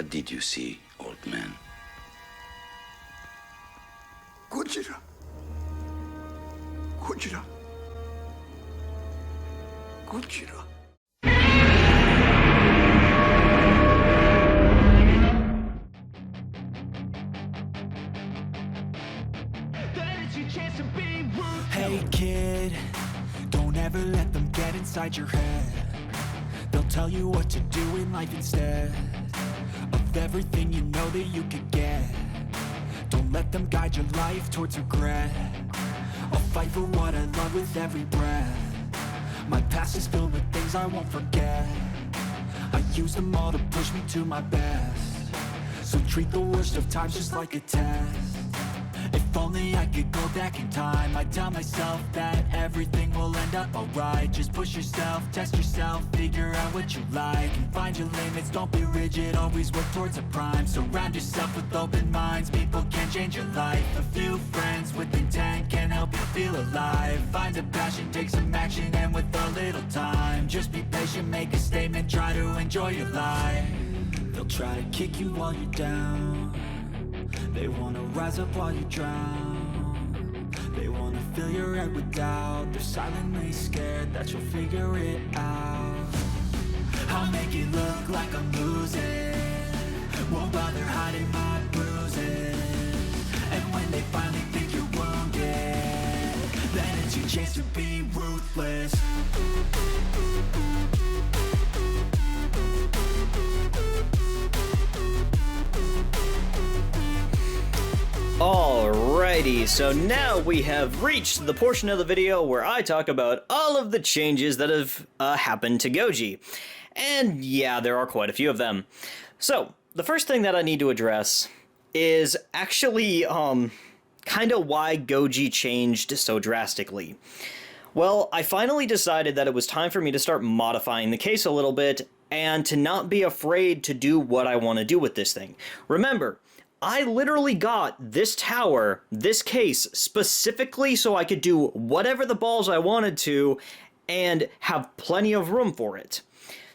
What did you see, old man? Gojira. Gojira. Gojira. Hey kid, don't ever let them get inside your head. They'll tell you what to do in life instead of everything you know that you could get. Don't let them guide your life towards regret. I'll fight for what I love with every breath. My past is filled with things I won't forget. I use them all to push me to my best. So treat the worst of times just like a test. If only I could go back in time, I'd tell myself that everything will end up alright. Just push yourself, test yourself, figure out what you like, and find your limits, don't be rigid, always work towards a prime. Surround yourself with open minds, people can change your life. A few friends with intent can help you feel alive. Find a passion, take some action, and with a little time, just be patient, make a statement, try to enjoy your life. They'll try to kick you while you're down. They wanna rise up while you drown. They wanna fill your head with doubt. They're silently scared that you'll figure it out. I'll make it look like I'm losing, won't bother hiding my bruises. And when they finally think you're wounded, then it's your chance to be ruthless. Alrighty, so now we have reached the portion of the video where I talk about all of the changes that have happened to Goji. And yeah, there are quite a few of them. So, the first thing that I need to address is actually kind of why Goji changed so drastically. Well, I finally decided that it was time for me to start modifying the case a little bit and to not be afraid to do what I want to do with this thing. Remember, I literally got this tower, this case, specifically so I could do whatever the balls I wanted to and have plenty of room for it.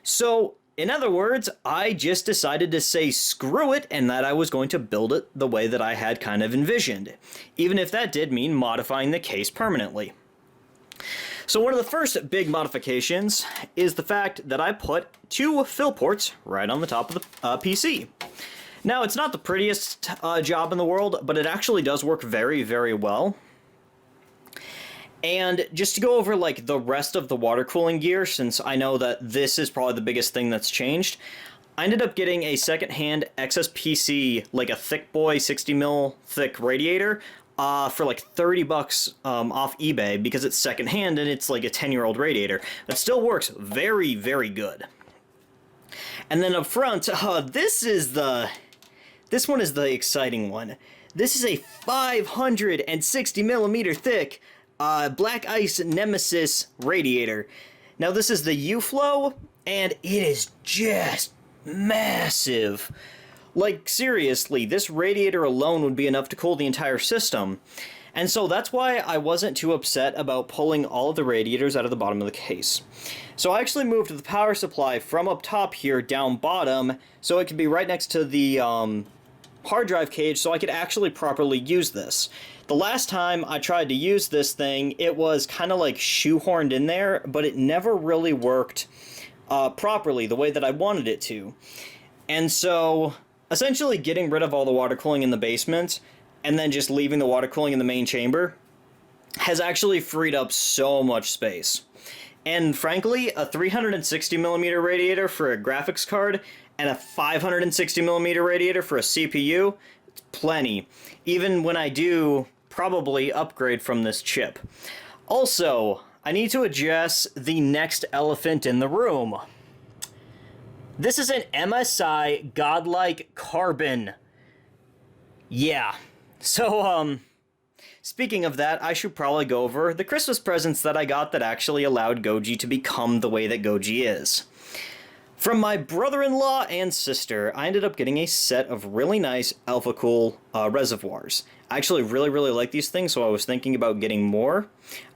So, in other words, I just decided to say screw it and that I was going to build it the way that I had kind of envisioned, even if that did mean modifying the case permanently. So one of the first big modifications is the fact that I put 2 fill ports right on the top of the PC. Now, it's not the prettiest job in the world, but it actually does work very, very well. And just to go over like the rest of the water cooling gear, since I know that this is probably the biggest thing that's changed, I ended up getting a secondhand XSPC, like a thick boy 60mm thick radiator, for like 30 bucks off eBay because it's secondhand and it's like a 10-year-old radiator. It still works very, very good. And then up front, this one is the exciting one. This is a 560mm thick Black Ice Nemesis radiator. Now this is the U-Flow, and it is just massive. Like, seriously, this radiator alone would be enough to cool the entire system. And so that's why I wasn't too upset about pulling all of the radiators out of the bottom of the case. So I actually moved the power supply from up top here down bottom, so it could be right next to the hard drive cage so I could actually properly use this. The last time I tried to use this thing, it was kind of like shoehorned in there, but it never really worked properly the way that I wanted it to. And so, essentially getting rid of all the water cooling in the basement and then just leaving the water cooling in the main chamber has actually freed up so much space. And frankly, a 360mm radiator for a graphics card and a 560mm radiator for a CPU, it's plenty. Even when I do probably upgrade from this chip. Also, I need to address the next elephant in the room. This is an MSI Godlike Carbon. Yeah. So, speaking of that, I should probably go over the Christmas presents that I got that actually allowed Goji to become the way that Goji is. From my brother-in-law and sister, I ended up getting a set of really nice Alpha Cool reservoirs. I actually really like these things, so I was thinking about getting more.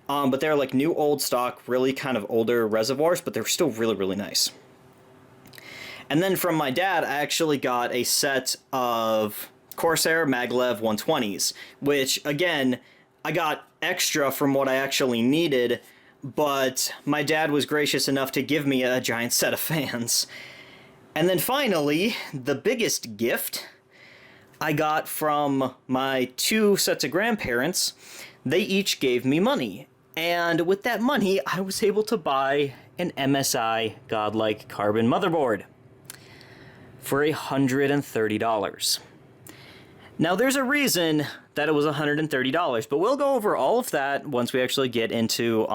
But they're like new old stock, really kind of older reservoirs, but they're still really nice. And then from my dad, I actually got a set of Corsair Maglev 120s, which, again, I got extra from what I actually needed, but my dad was gracious enough to give me a giant set of fans. And then finally, the biggest gift I got from my 2 sets of grandparents. They each gave me money. And with that money, I was able to buy an MSI Godlike Carbon motherboard for $130. Now, there's a reason that it was $130, but we'll go over all of that once we actually get into,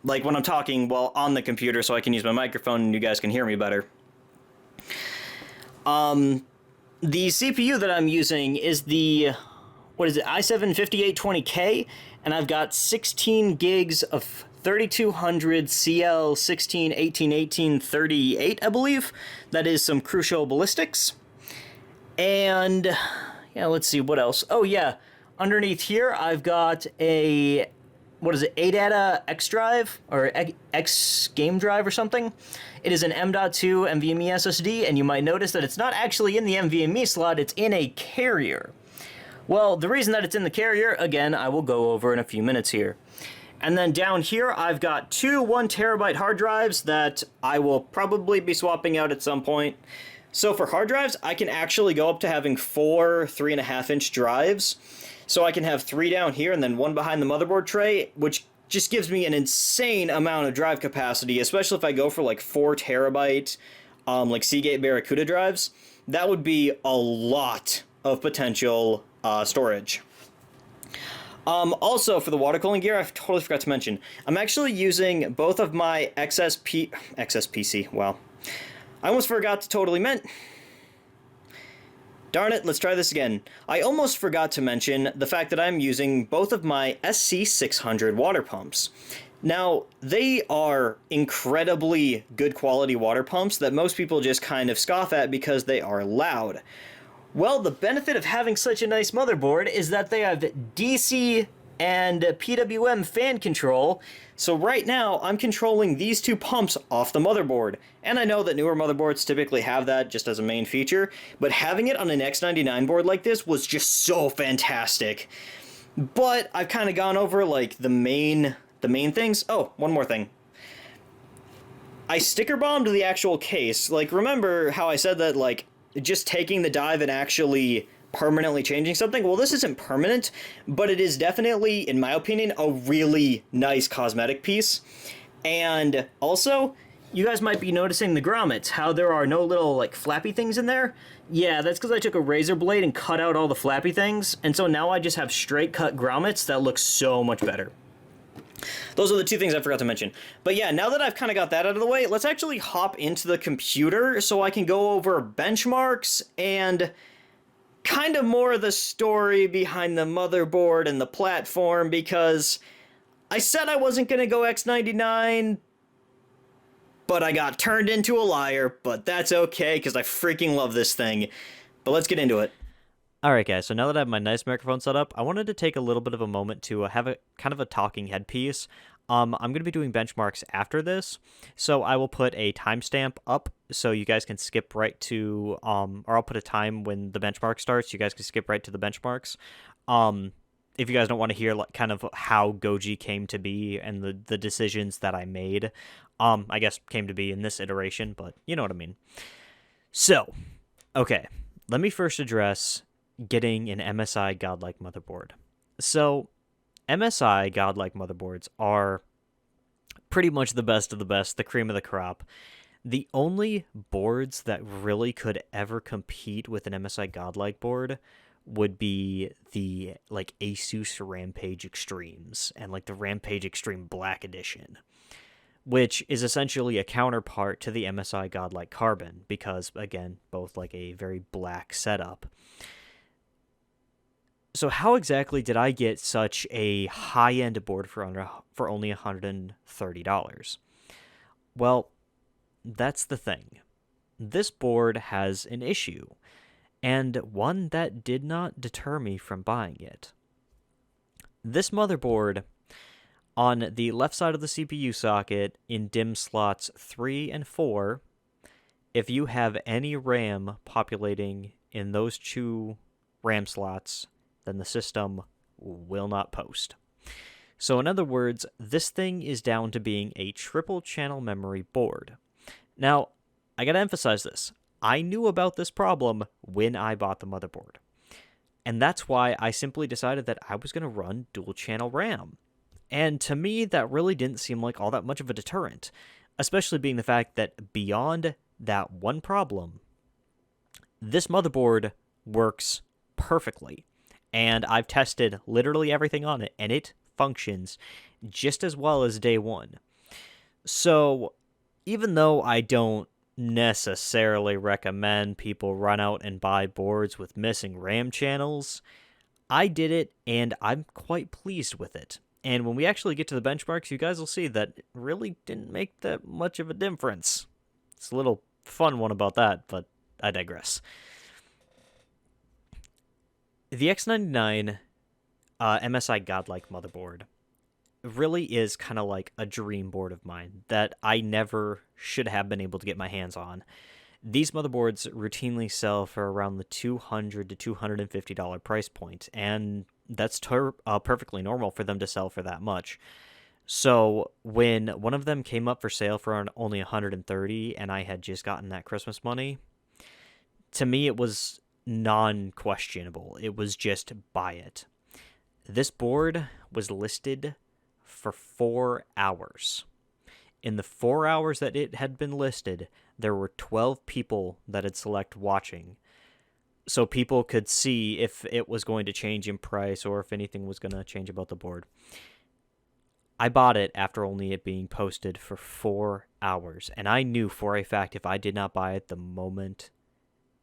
like when I'm talking, well, on the computer so I can use my microphone and you guys can hear me better. The CPU that I'm using is the, i7-5820K, and I've got 16 gigs of 3200 CL 16 18 18 38, I believe. That is some Crucial ballistics. And yeah, let's see what else. Oh yeah, underneath here I've got a ADATA X drive or X game drive or something. It is an M.2 NVMe SSD, and you might notice that it's not actually in the NVMe slot, it's in a carrier. Well, the reason that it's in the carrier, again, I will go over in a few minutes here. And then down here, I've got 2 1TB hard drives that I will probably be swapping out at some point. So for hard drives, I can actually go up to having 4 3.5-inch drives. So I can have 3 down here and then 1 behind the motherboard tray, which just gives me an insane amount of drive capacity, especially if I go for like 4 terabyte, like Seagate Barracuda drives. That would be a lot of potential storage. Also, for the water cooling gear, I totally forgot to mention, I'm actually using both of my XSPC, wow. I almost forgot to totally Darn it, let's try this again. I almost forgot to mention the fact that I'm using both of my SC600 water pumps. Now, they are incredibly good quality water pumps that most people just kind of scoff at because they are loud. Well, the benefit of having such a nice motherboard is that they have DC and PWM fan control, so right now I'm controlling these 2 pumps off the motherboard. And I know that newer motherboards typically have that just as a main feature, but having it on an X99 board like this was just so fantastic. But I've kind of gone over like the main things. Oh, one more thing. I sticker bombed the actual case. Like, remember how I said that, like, just taking the dive and actually permanently changing something? Well, this isn't permanent, but it is definitely, in my opinion, a really nice cosmetic piece. And also, you guys might be noticing the grommets, how there are no little, like, flappy things in there. Yeah, that's because I took a razor blade and cut out all the flappy things, and so now I just have straight cut grommets that look so much better. Those are the 2 things I forgot to mention. But yeah, now that I've kind of got that out of the way, let's actually hop into the computer so I can go over benchmarks and kind of more of the story behind the motherboard and the platform, because I said I wasn't going to go X99, but I got turned into a liar, but that's okay because I freaking love this thing. But let's get into it. Alright guys, so now that I have my nice microphone set up, I wanted to take a little bit of a moment to have a kind of a talking head piece. I'm going to be doing benchmarks after this, so I will put a timestamp up so you guys can skip right to, or I'll put a time when the benchmark starts, you guys can skip right to the benchmarks. If you guys don't want to hear like kind of how Goji came to be and the decisions that I made, I guess came to be in this iteration, but you know what I mean. So, okay, let me first address getting an MSI Godlike motherboard. So, MSI Godlike motherboards are pretty much the best of the best, the cream of the crop. The only boards that really could ever compete with an MSI Godlike board would be the like Asus Rampage Extremes and like the Rampage Extreme Black Edition, which is essentially a counterpart to the MSI Godlike Carbon because, again, both like a very black setup. So how exactly did I get such a high-end board for only $130? Well, that's the thing. This board has an issue, and one that did not deter me from buying it. This motherboard, on the left side of the CPU socket in DIMM slots 3 and 4, if you have any RAM populating in those 2 RAM slots, then the system will not post. So in other words, this thing is down to being a triple channel memory board. Now, I gotta emphasize this. I knew about this problem when I bought the motherboard. And that's why I simply decided that I was gonna run dual channel RAM. And to me, that really didn't seem like all that much of a deterrent, especially being the fact that beyond that one problem, this motherboard works perfectly. And I've tested literally everything on it, and it functions just as well as day one. So, even though I don't necessarily recommend people run out and buy boards with missing RAM channels, I did it, and I'm quite pleased with it. And when we actually get to the benchmarks, you guys will see that it really didn't make that much of a difference. It's a little fun one about that, but I digress. The X99 MSI Godlike motherboard really is kind of like a dream board of mine that I never should have been able to get my hands on. These motherboards routinely sell for around the $200 to $250 price point, and that's perfectly normal for them to sell for that much. So when one of them came up for sale for only $130 and I had just gotten that Christmas money, to me it was non-questionable. It was just buy it. This board was listed for 4 hours. In the 4 hours that it had been listed, there were 12 people that had select watching. So people could see if it was going to change in price or if anything was going to change about the board. I bought it after only it being posted for 4 hours. And I knew for a fact if I did not buy it the moment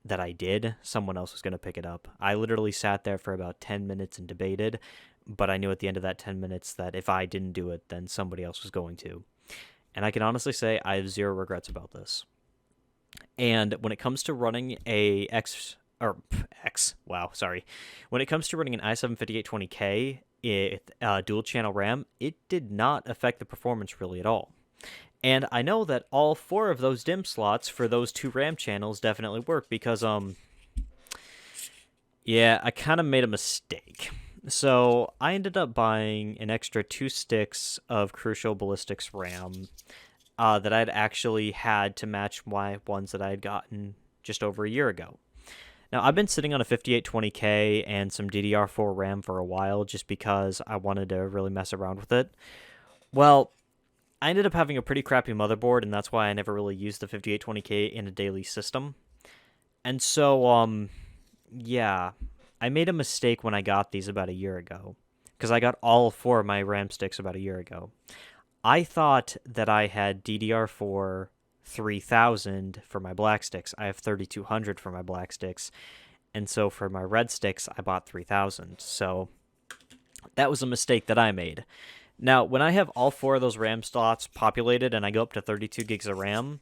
that I did, someone else was going to pick it up. I literally sat there for about 10 minutes and debated, but I knew at the end of that 10 minutes that if I didn't do it, then somebody else was going to. And I can honestly say I have zero regrets about this. And when it comes to running when it comes to running an i7-5820K dual channel RAM, it did not affect the performance really at all. And I know that all 4 of those DIMM slots for those 2 RAM channels definitely work because, I kind of made a mistake. So I ended up buying an extra 2 sticks of Crucial Ballistics RAM that I'd actually had to match my ones that I had gotten just over a year ago. Now, I've been sitting on a 5820K and some DDR4 RAM for a while just because I wanted to really mess around with it. Well, I ended up having a pretty crappy motherboard, and that's why I never really used the 5820K in a daily system. And so, I made a mistake when I got these about a year ago, because I got all 4 of my RAM sticks about a year ago. I thought that I had DDR4 3000 for my black sticks. I have 3200 for my black sticks, and so for my red sticks, I bought 3000. So that was a mistake that I made. Now, when I have all 4 of those RAM slots populated and I go up to 32 gigs of RAM,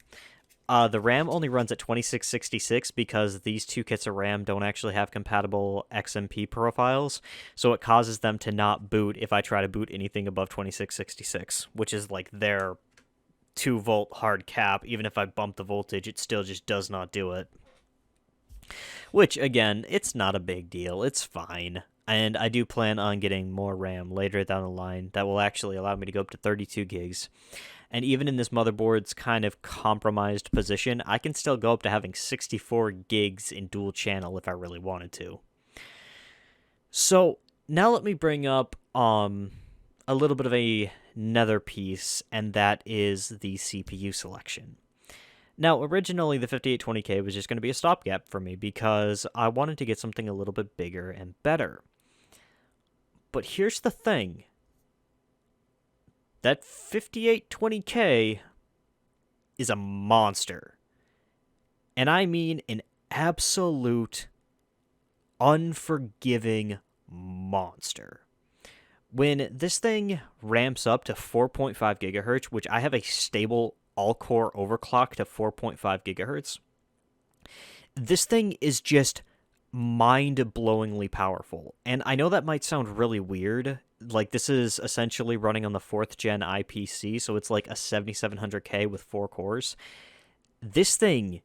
the RAM only runs at 2666 because these 2 kits of RAM don't actually have compatible XMP profiles, so it causes them to not boot if I try to boot anything above 2666, which is like their 2-volt hard cap. Even if I bump the voltage, it still just does not do it. Which, again, it's not a big deal. It's fine. And I do plan on getting more RAM later down the line that will actually allow me to go up to 32 gigs. And even in this motherboard's kind of compromised position, I can still go up to having 64 gigs in dual channel if I really wanted to. So now let me bring up a little bit of another piece, and that is the CPU selection. Now, originally, the 5820K was just going to be a stopgap for me because I wanted to get something a little bit bigger and better. But here's the thing. That 5820K is a monster. And I mean an absolute unforgiving monster. When this thing ramps up to 4.5 gigahertz, which I have a stable all-core overclock to 4.5 gigahertz, this thing is just mind-blowingly powerful. And I know that might sound really weird. Like, this is essentially running on the 4th gen IPC, so it's like a 7700K with 4 cores. This thing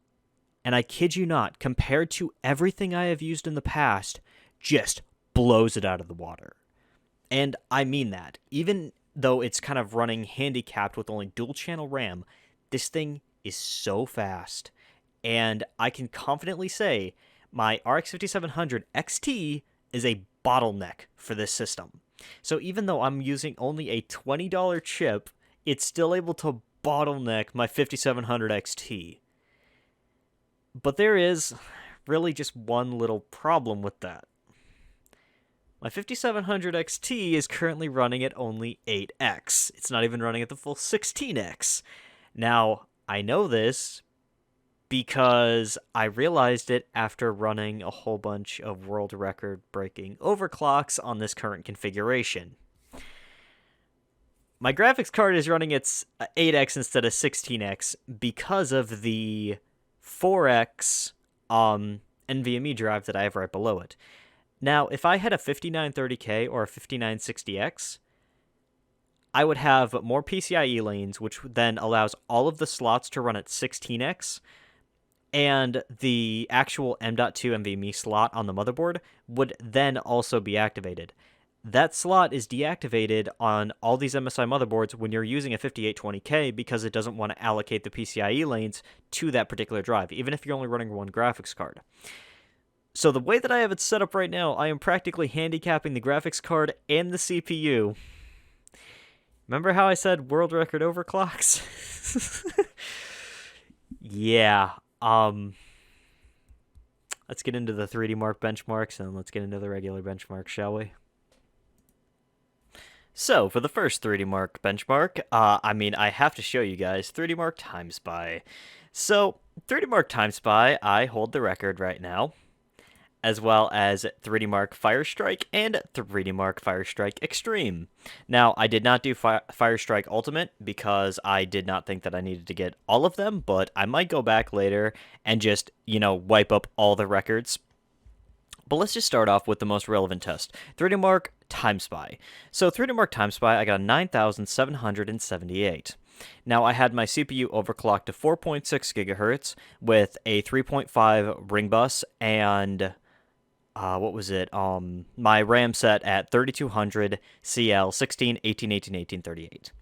And I kid you not, compared to everything I have used in the past, just blows it out of the water. And I mean that. Even though it's kind of running handicapped with only dual channel RAM, this thing is so fast. And I can confidently say my RX 5700 XT is a bottleneck for this system. So even though I'm using only a $20 chip, it's still able to bottleneck my 5700 XT. But there is really just one little problem with that. My 5700 XT is currently running at only 8x. It's not even running at the full 16x. Now, I know this because I realized it after running a whole bunch of world record breaking overclocks on this current configuration. My graphics card is running its 8x instead of 16x because of the 4x NVMe drive that I have right below it. Now, if I had a 5930K or a 5960X, I would have more PCIe lanes, which then allows all of the slots to run at 16x, and the actual M.2 NVMe slot on the motherboard would then also be activated. That slot is deactivated on all these MSI motherboards when you're using a 5820K because it doesn't want to allocate the PCIe lanes to that particular drive, even if you're only running one graphics card. So the way that I have it set up right now, I am practically handicapping the graphics card and the CPU. Remember how I said world record overclocks? Yeah. Let's get into the 3D Mark benchmarks and let's get into the regular benchmarks, shall we? So, for the first 3D Mark benchmark, I have to show you guys 3D Mark Time Spy. So, 3D Mark Time Spy, I hold the record right now, as well as 3D Mark Firestrike and 3D Mark Firestrike Extreme. Now, I did not do Firestrike Ultimate because I did not think that I needed to get all of them, but I might go back later and just, wipe up all the records. But let's just start off with the most relevant test, 3D Mark Time Spy. So 3D Mark Time Spy, I got a 9,778. Now, I had my CPU overclocked to 4.6 gigahertz with a 3.5 ring bus and my RAM set at 3200 CL 16, 18, 18, 18, 38.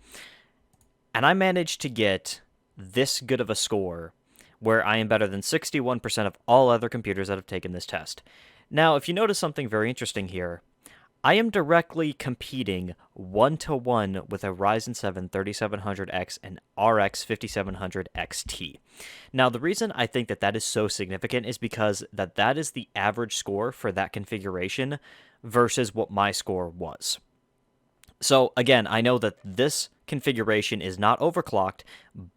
And I managed to get this good of a score where I am better than 61% of all other computers that have taken this test. Now, if you notice something very interesting here, I am directly competing 1-to-1 with a Ryzen 7 3700X and RX 5700 XT. Now, the reason I think that is so significant is because that is the average score for that configuration versus what my score was. So, again, I know that this configuration is not overclocked,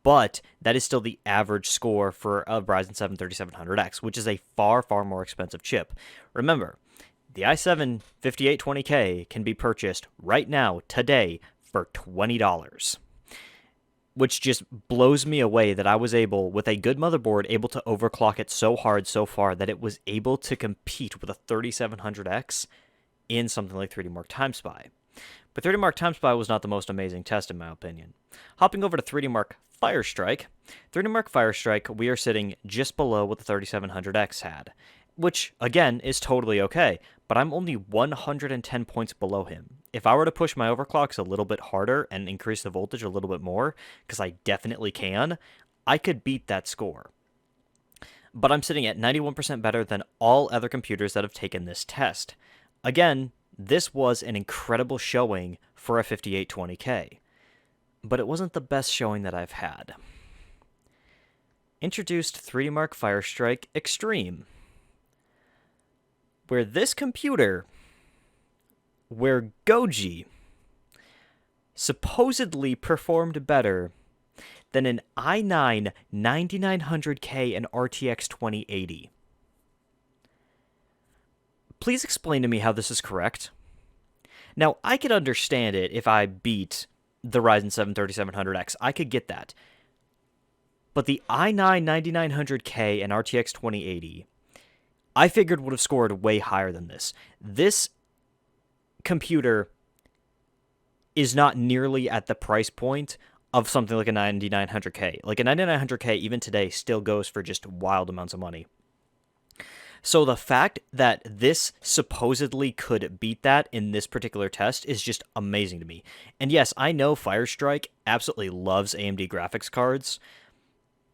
but that is still the average score for a Ryzen 7 3700X, which is a far, far more expensive chip. Remember, the i7 5820K can be purchased right now, today, for $20. Which just blows me away that I was able, with a good motherboard, able to overclock it so hard so far that it was able to compete with a 3700X in something like 3D Mark Time Spy. But 3D Mark Time Spy was not the most amazing test in my opinion. Hopping over to 3D Mark Firestrike, 3D Mark Firestrike, we are sitting just below what the 3700X had, which, again, is totally okay, but I'm only 110 points below him. If I were to push my overclocks a little bit harder and increase the voltage a little bit more, because I definitely can, I could beat that score. But I'm sitting at 91% better than all other computers that have taken this test. Again, this was an incredible showing for a 5820K, but it wasn't the best showing that I've had. Introduced 3D Mark Firestrike Extreme, where this computer, where Goji supposedly performed better than an i9 9900K and RTX 2080. Please explain to me how this is correct. Now, I could understand it if I beat the Ryzen 7 3700X. I could get that. But the i9 9900K and RTX 2080, I figured would have scored way higher than this. This computer is not nearly at the price point of something like a 9900K. Like a 9900K even today still goes for just wild amounts of money. So the fact that this supposedly could beat that in this particular test is just amazing to me. And yes, I know Firestrike absolutely loves AMD graphics cards,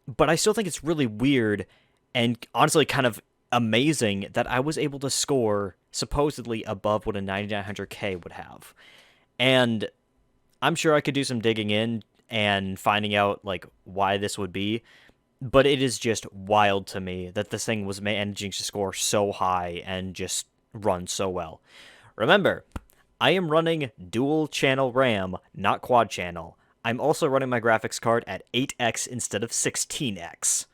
but I still think it's really weird and honestly kind of amazing that I was able to score supposedly above what a 9900K would have. And I'm sure I could do some digging in and finding out like why this would be, but it is just wild to me that this thing was managing to score so high and just run so well. Remember, I am running dual channel RAM, not quad channel. I'm also running my graphics card at 8x instead of 16x.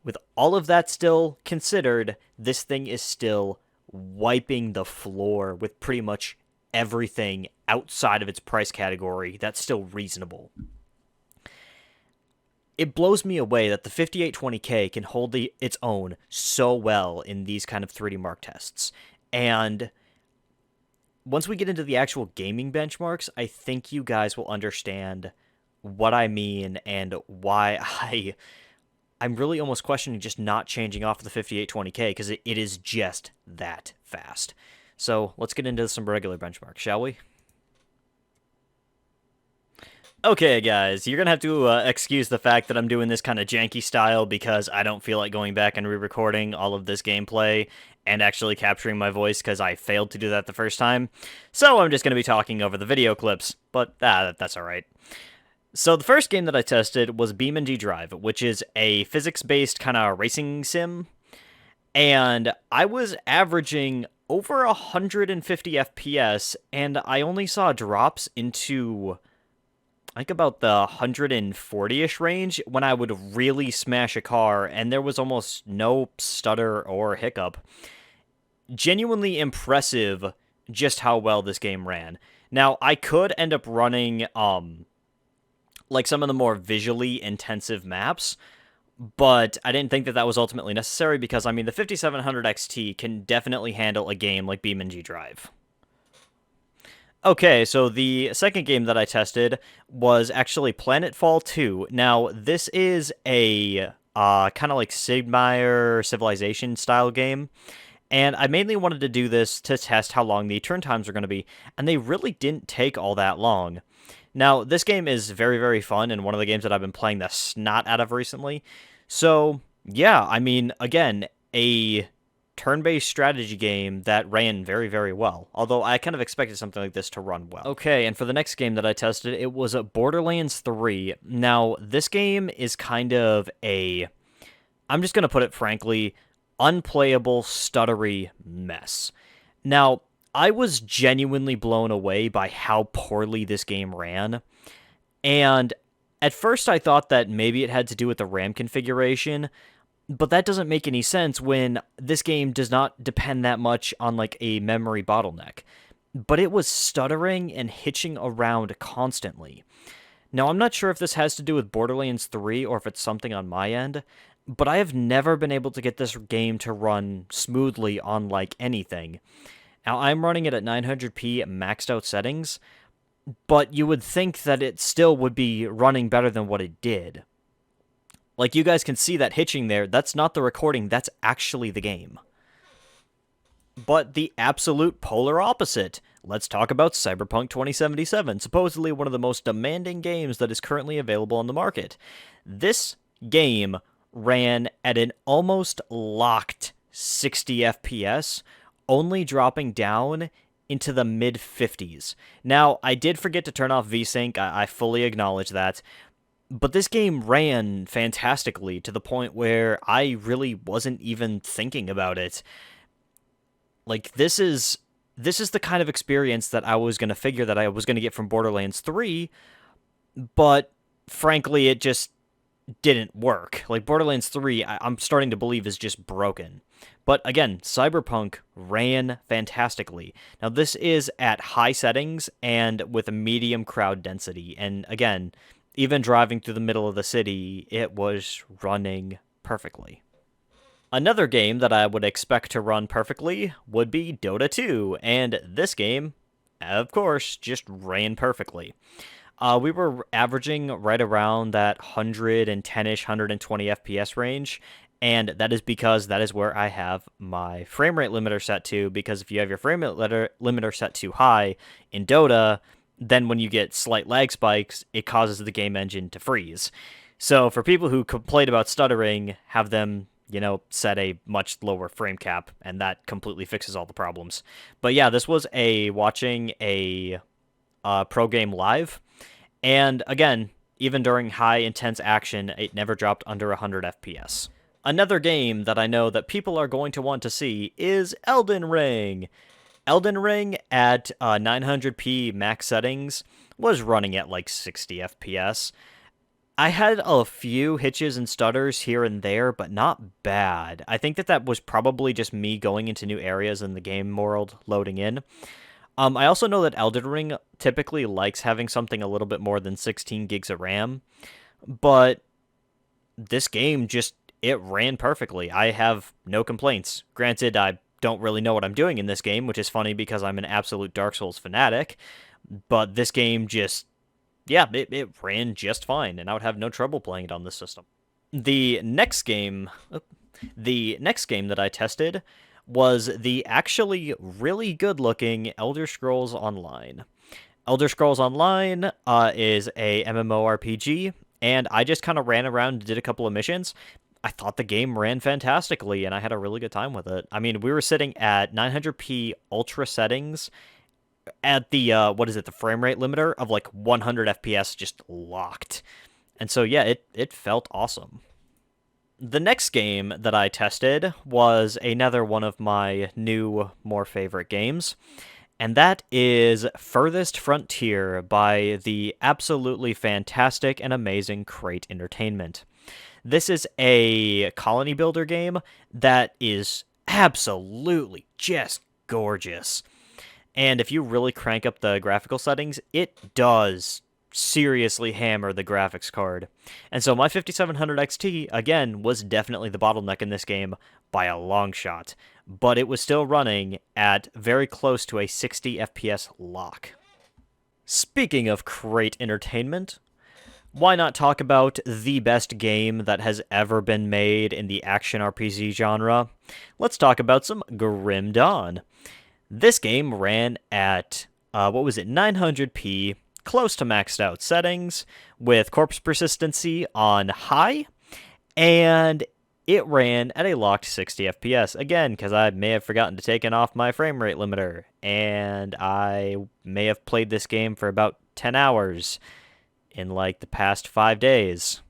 With all of that still considered, this thing is still wiping the floor with pretty much everything outside of its price category that's still reasonable. It blows me away that the 5820K can hold its own so well in these kind of 3D Mark tests. And once we get into the actual gaming benchmarks, I think you guys will understand what I mean and why I'm really almost questioning just not changing off the 5820K because it is just that fast. So let's get into some regular benchmarks, shall we? Okay, guys, you're going to have to excuse the fact that I'm doing this kind of janky style because I don't feel like going back and re-recording all of this gameplay and actually capturing my voice because I failed to do that the first time. So I'm just going to be talking over the video clips, but that's alright. So the first game that I tested was BeamNG Drive, which is a physics-based kind of racing sim, and I was averaging over 150 FPS, and I only saw drops into I think about the 140-ish range when I would really smash a car, and there was almost no stutter or hiccup. Genuinely impressive just how well this game ran. Now, I could end up running like some of the more visually intensive maps, but I didn't think that that was ultimately necessary because, I mean, the 5700 XT can definitely handle a game like BeamNG Drive. Okay, so the second game that I tested was actually Planetfall 2. Now, this is a kind of like Sid Meier Civilization style game, and I mainly wanted to do this to test how long the turn times are going to be, and they really didn't take all that long. Now, this game is very, very fun, and one of the games that I've been playing the snot out of recently. So, yeah, I mean, again, a turn-based strategy game that ran very, very well, although I kind of expected something like this to run well. Okay, and for the next game that I tested, it was Borderlands 3. Now, this game is kind of I'm just going to put it frankly, unplayable, stuttery mess. Now, I was genuinely blown away by how poorly this game ran, and at first I thought that maybe it had to do with the RAM configuration, but that doesn't make any sense when this game does not depend that much on like a memory bottleneck. But it was stuttering and hitching around constantly. Now, I'm not sure if this has to do with Borderlands 3 or if it's something on my end, but I have never been able to get this game to run smoothly on like anything. Now, I'm running it at 900p maxed out settings, but you would think that it still would be running better than what it did. Like, you guys can see that hitching there, that's not the recording, that's actually the game. But the absolute polar opposite. Let's talk about Cyberpunk 2077, supposedly one of the most demanding games that is currently available on the market. This game ran at an almost locked 60 FPS, only dropping down into the mid-50s. Now, I did forget to turn off VSync, I fully acknowledge that, but this game ran fantastically to the point where I really wasn't even thinking about it. Like, this is the kind of experience that I was going to figure that I was going to get from Borderlands 3, but frankly, it just didn't work. Like, Borderlands 3, I'm starting to believe is just broken. But again, Cyberpunk ran fantastically. Now, this is at high settings and with a medium crowd density, and again, even driving through the middle of the city, it was running perfectly. Another game that I would expect to run perfectly would be Dota 2, and this game, of course, just ran perfectly. We were averaging right around that 110-ish, 120 FPS range, and that is because that is where I have my frame rate limiter set to, because if you have your frame rate limiter set too high in Dota, then when you get slight lag spikes, it causes the game engine to freeze. So for people who complain about stuttering, have them, set a much lower frame cap, and that completely fixes all the problems. But yeah, this was watching a pro game live, and again, even during high intense action, it never dropped under 100 FPS. Another game that I know that people are going to want to see is Elden Ring. Elden Ring at 900p max settings was running at like 60 FPS. I had a few hitches and stutters here and there, but not bad. I think that was probably just me going into new areas in the game world, loading in. I also know that Elden Ring typically likes having something a little bit more than 16 gigs of RAM, but this game it ran perfectly. I have no complaints. Granted, I don't really know what I'm doing in this game, which is funny because I'm an absolute Dark Souls fanatic, but this game it ran just fine, and I would have no trouble playing it on this system. The next game that I tested was the actually really good-looking Elder Scrolls Online. Elder Scrolls Online is a MMORPG, and I just kind of ran around and did a couple of missions. I thought the game ran fantastically, and I had a really good time with it. I mean, we were sitting at 900p ultra settings, at the the frame rate limiter of like 100 FPS just locked. And so yeah, it felt awesome. The next game that I tested was another one of my new, more favorite games, and that is Furthest Frontier by the absolutely fantastic and amazing Crate Entertainment. This is a colony builder game that is absolutely just gorgeous. And if you really crank up the graphical settings, it does seriously hammer the graphics card. And so my 5700 XT, again, was definitely the bottleneck in this game by a long shot. But it was still running at very close to a 60 FPS lock. Speaking of Crate Entertainment, why not talk about the best game that has ever been made in the action RPG genre? Let's talk about some Grim Dawn. This game ran at, 900p, close to maxed out settings, with corpse persistency on high, and it ran at a locked 60 FPS. Again, because I may have forgotten to take off my frame rate limiter, and I may have played this game for about 10 hours in like the past 5 days.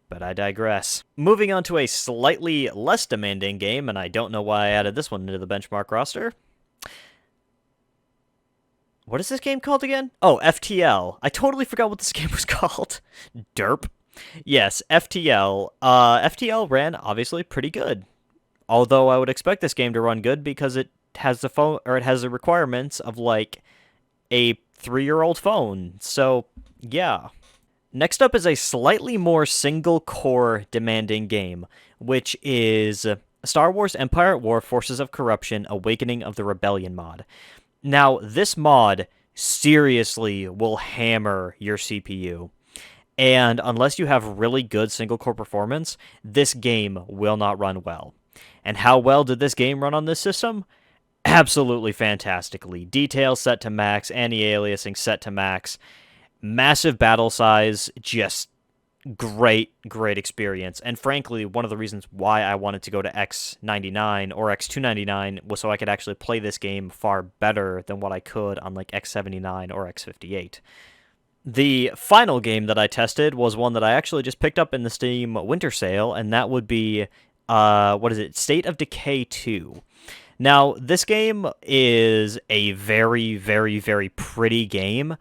But I digress. Moving on to a slightly less demanding game, and I don't know why I added this one into the benchmark roster. What is this game called again? Oh, FTL. I totally forgot what this game was called. Derp. Yes, FTL. FTL ran obviously pretty good. Although I would expect this game to run good because it has the requirements of like a 3-year-old phone. So, yeah. Next up is a slightly more single-core demanding game, which is Star Wars Empire at War Forces of Corruption Awakening of the Rebellion mod. Now, this mod seriously will hammer your CPU. And unless you have really good single-core performance, this game will not run well. And how well did this game run on this system? Absolutely fantastically. Details set to max, anti-aliasing set to max, massive battle size, just great experience. And frankly, one of the reasons why I wanted to go to X99 or X299 was so I could actually play this game far better than what I could on like X79 or X58. The final game that I tested was one that I actually just picked up in the Steam Winter Sale, and that would be, State of Decay 2. Now, this game is a very, very, very pretty game,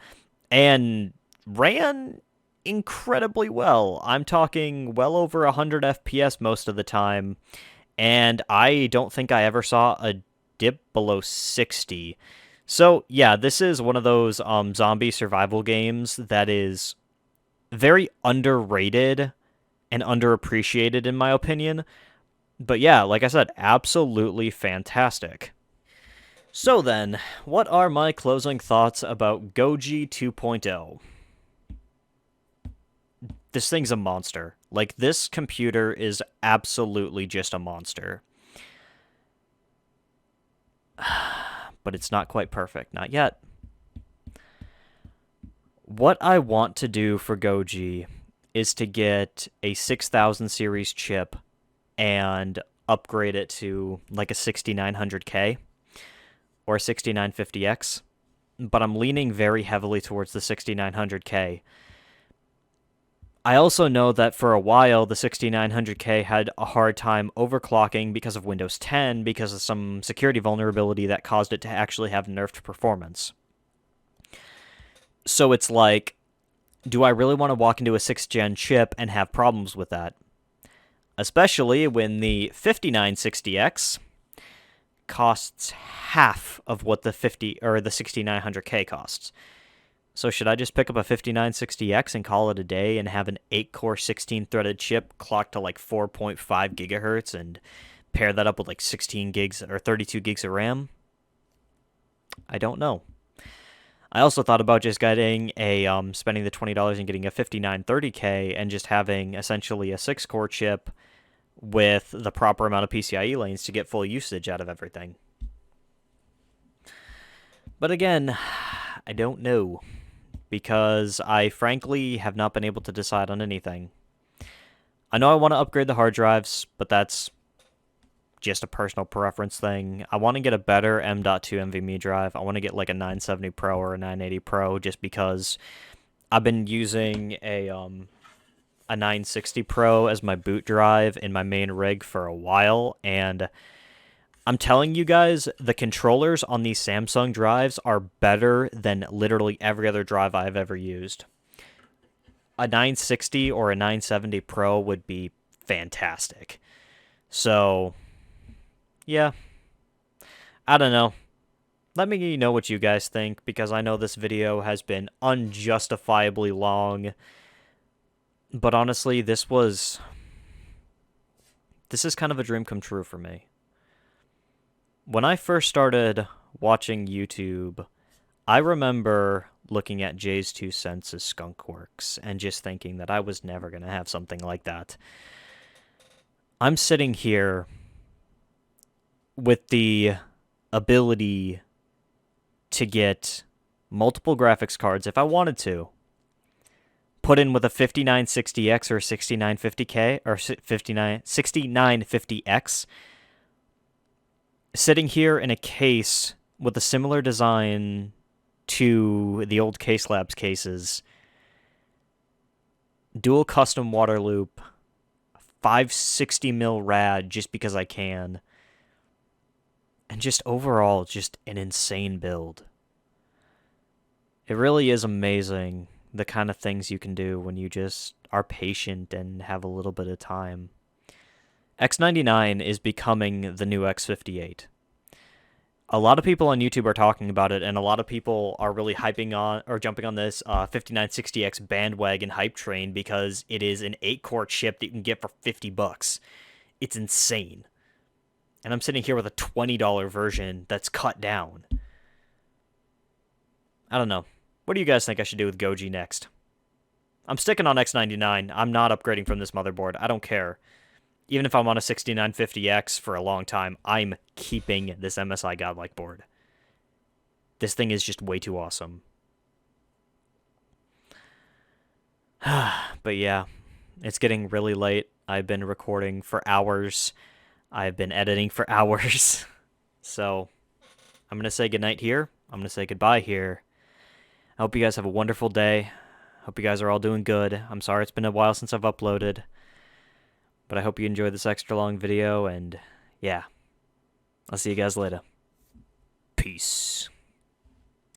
and ran incredibly well. I'm talking well over 100 FPS most of the time, and I don't think I ever saw a dip below 60. So yeah, this is one of those zombie survival games that is very underrated and underappreciated in my opinion. But yeah, like I said, absolutely fantastic. So then, what are my closing thoughts about Gojira 2.0? this thing's a monster. Like, this computer is absolutely just a monster. But it's not quite perfect. Not yet. What I want to do for Goji is to get a 6000 series chip and upgrade it to like a 6900K or a 6950X. But I'm leaning very heavily towards the 6900K. I also know that for a while, the 6900K had a hard time overclocking because of Windows 10, because of some security vulnerability that caused it to actually have nerfed performance. So it's like, do I really want to walk into a 6th gen chip and have problems with that? Especially when the 5960X costs half of what the 6900K costs. So should I just pick up a 5960X and call it a day and have an 8-core 16-threaded chip clocked to like 4.5 gigahertz and pair that up with like 16 gigs or 32 gigs of RAM? I don't know. I also thought about just getting a, spending the $20 and getting a 5930K and just having essentially a 6-core chip with the proper amount of PCIe lanes to get full usage out of everything. But again, I don't know, because I frankly have not been able to decide on anything. I know I want to upgrade the hard drives, but that's just a personal preference thing. I want to get a better M.2 NVMe drive. I want to get like a 970 Pro or a 980 Pro just because I've been using a 960 Pro as my boot drive in my main rig for a while, and I'm telling you guys, the controllers on these Samsung drives are better than literally every other drive I've ever used. A 960 or a 970 Pro would be fantastic. So, yeah. I don't know. Let me know what you guys think, because I know this video has been unjustifiably long. But honestly, this is kind of a dream come true for me. When I first started watching YouTube, I remember looking at Jay's 2 Cents' Skunkworks and just thinking that I was never going to have something like that. I'm sitting here with the ability to get multiple graphics cards if I wanted to, put in with a 5960X or 6950K or 6950X, sitting here in a case with a similar design to the old Case Labs cases, dual custom water loop, 560mm rad just because I can, and just overall just an insane build. It really is amazing the kind of things you can do when you just are patient and have a little bit of time. X99 is becoming the new X58. A lot of people on YouTube are talking about it, and a lot of people are really hyping on or jumping on this 5960X bandwagon hype train because it is an 8-core chip that you can get for $50. It's insane. And I'm sitting here with a $20 version that's cut down. I don't know. What do you guys think I should do with Goji next? I'm sticking on X99. I'm not upgrading from this motherboard. I don't care. Even if I'm on a 6950X for a long time, I'm keeping this MSI Godlike board. This thing is just way too awesome. But yeah, it's getting really late. I've been recording for hours. I've been editing for hours. So, I'm going to say goodnight here. I'm going to say goodbye here. I hope you guys have a wonderful day. Hope you guys are all doing good. I'm sorry it's been a while since I've uploaded. But I hope you enjoyed this extra long video, and yeah. I'll see you guys later. Peace.